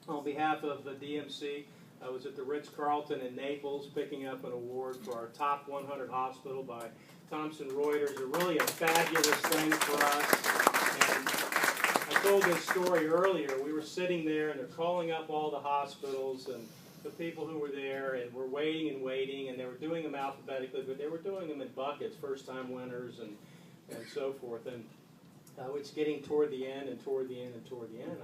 On behalf of the DMC, I was at the Ritz-Carlton in Naples picking up an award for our top 100 hospital by Thomson Reuters. Really a fabulous thing for us. And I told this story earlier. We were sitting there and they're calling up all the hospitals and the people who were there, and we're waiting and waiting, and they were doing them alphabetically, but they were doing them in buckets, first-time winners and so forth. And it's getting toward the end and toward the end and toward the end.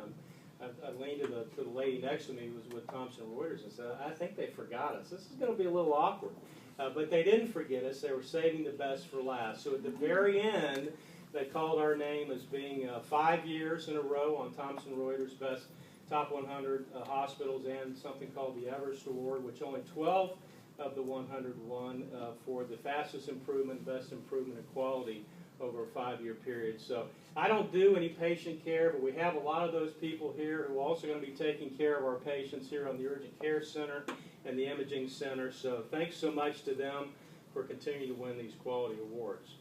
I leaned to the lady next to me who was with Thomson Reuters and said, I think they forgot us. This is going to be a little awkward. But they didn't forget us. They were saving the best for last. So at the very end, they called our name as being 5 years in a row on Thomson Reuters' best top 100 hospitals, and something called the Everest Award, which only 12 of the 100 won for the fastest improvement, best improvement in quality over a 5-year period. So I don't do any patient care, but we have a lot of those people here who are also going to be taking care of our patients here on the Urgent Care Center and the Imaging Center. So thanks so much to them for continuing to win these quality awards.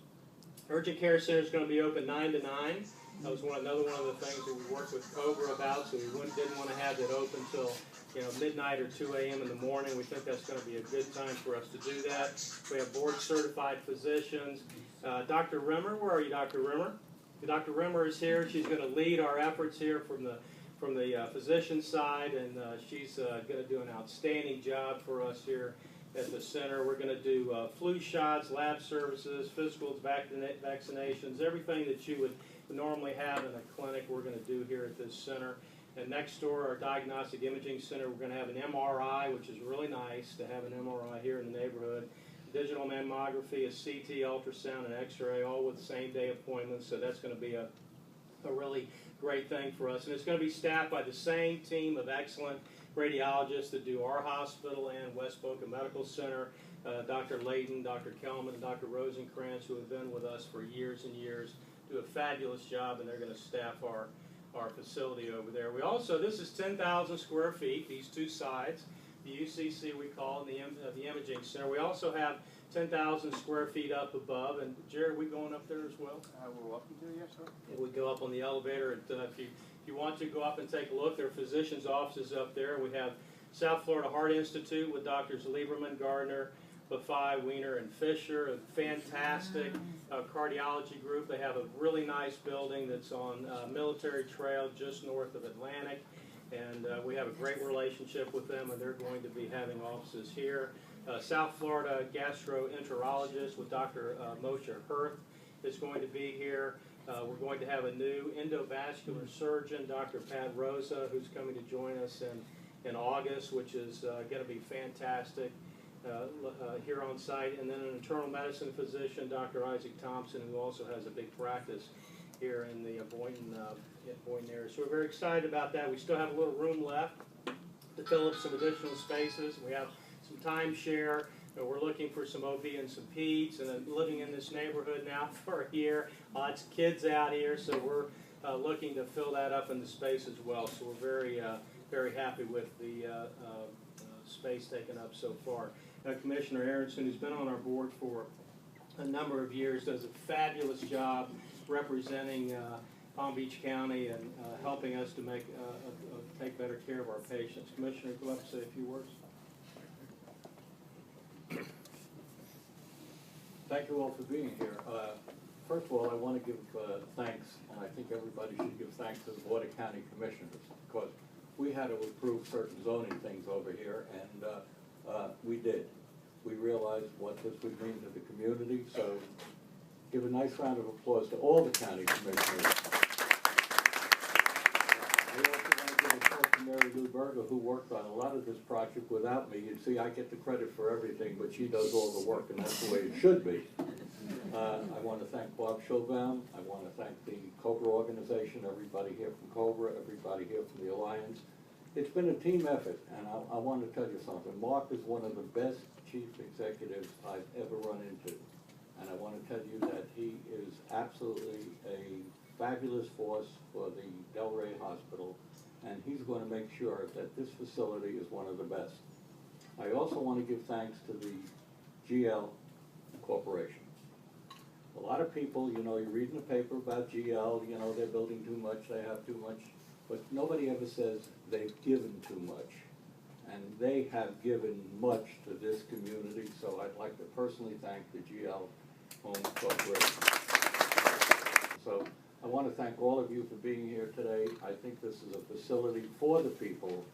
Urgent Care Center is going to be open 9 to 9. That was another one of the things that we worked with Cobra about, so we didn't want to have it open until midnight or 2 a.m. in the morning. We think that's going to be a good time for us to do that. We have board-certified physicians. Dr. Rimmer, where are you, Dr. Rimmer? Dr. Rimmer is here. She's going to lead our efforts here from the physician side, and she's going to do an outstanding job for us here at the center. We're going to do flu shots, lab services, physicals, vaccinations, everything that you would normally have in a clinic we're going to do here at this center. And next door, our diagnostic imaging center, we're going to have an MRI, which is really nice to have an MRI here in the neighborhood. Digital mammography, a CT, ultrasound, and X-ray, all with same-day appointments. So that's going to be a really great thing for us. And it's going to be staffed by the same team of excellent radiologists that do our hospital and West Boca Medical Center, Dr. Layton, Dr. Kelman, and Dr. Rosenkrantz, who have been with us for years and years, do a fabulous job, and they're going to staff our facility over there. We also, this is 10,000 square feet, these two sides, the UCC we call it, the Imaging Center. We also have 10,000 square feet up above, and Jared, are we going up there as well? We're welcome to, yes, sir. And we go up on the elevator, and if you want to go up and take a look, there are physicians' offices up there. We have South Florida Heart Institute with Drs. Lieberman, Gardner, Bafai, Wiener, and Fisher, a fantastic cardiology group. They have a really nice building that's on Military Trail just north of Atlantic, and we have a great relationship with them, and they're going to be having offices here. South Florida gastroenterologist with Dr. Moshe Hirth is going to be here. We're going to have a new endovascular surgeon, Dr. Pat Rosa, who's coming to join us in August, which is going to be fantastic. Here on site, and then an internal medicine physician, Dr. Isaac Thompson, who also has a big practice here in the Boynton area. So we're very excited about that. We still have a little room left to fill up some additional spaces. We have some timeshare. We're looking for some OB and some peds, and living in this neighborhood now for a year. Lots of kids out here, so we're looking to fill that up in the space as well. So we're very happy with the space taken up so far. Commissioner Aaronson, who's been on our board for a number of years, does a fabulous job representing Palm Beach County and helping us to take better care of our patients. Commissioner, go up and say a few words. Thank you all for being here. First of all, I want to give thanks, and I think everybody should give thanks to the Board of County Commissioners, because we had to approve certain zoning things over here, and we did. We realized what this would mean to the community, so give a nice round of applause to all the county commissioners. I also want to give a credit to Mary Lou Berger, who worked on a lot of this project without me. You see, I get the credit for everything, but she does all the work, and that's the way it should be. I want to thank Bob Schulbaum. I want to thank the Cobra organization, everybody here from Cobra, everybody here from the Alliance. It's been a team effort, and I want to tell you something. Mark is one of the best chief executives I've ever run into, and I want to tell you that he is absolutely a fabulous force for the Delray Hospital, and he's going to make sure that this facility is one of the best. I also want to give thanks to the GL Corporation. A lot of people, you know, you read in the paper about GL, you know, they're building too much, they have too much but nobody ever says they've given too much. And they have given much to this community, so I'd like to personally thank the GL Home Corporation. So I want to thank all of you for being here today. I think this is a facility for the people,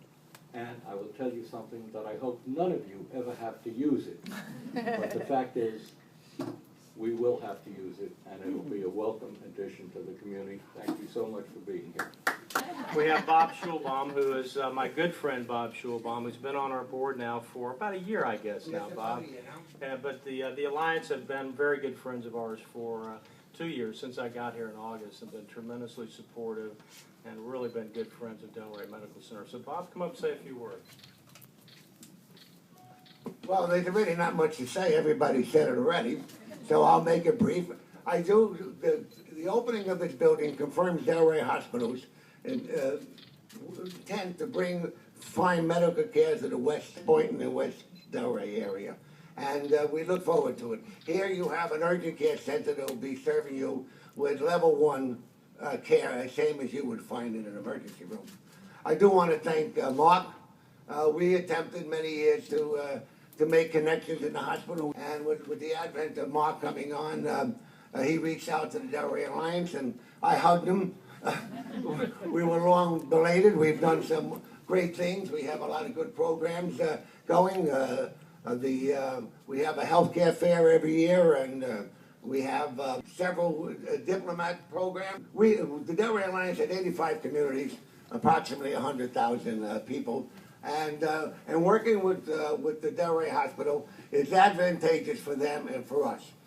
and I will tell you something that I hope none of you ever have to use it. But the fact is, we will have to use it, and it will be a welcome addition to the community. Thank you so much for being here. We have Bob Schulbaum, who is my good friend Bob Schulbaum, who's been on our board now for about a year, I guess, now, Bob. But the Alliance have been very good friends of ours for 2 years since I got here in August, and been tremendously supportive and really been good friends of Delray Medical Center. So Bob, come up and say a few words. Well, there's really not much to say. Everybody said it already, so I'll make it brief. The opening of this building confirms Delray Hospital's intent to bring fine medical care to the West Point and the West Delray area. And we look forward to it. Here you have an urgent care center that will be serving you with level 1 care, same as you would find in an emergency room. I do want to thank Mark. We attempted many years to make connections in the hospital, and with the advent of Mark coming on, he reached out to the Delray Alliance, and I hugged him. We were long belated. We've done some great things. We have a lot of good programs going. We have a healthcare fair every year, and we have several diplomat programs. The Delray Alliance had 85 communities, approximately 100,000 people, and working with the Delray Hospital is advantageous for them and for us.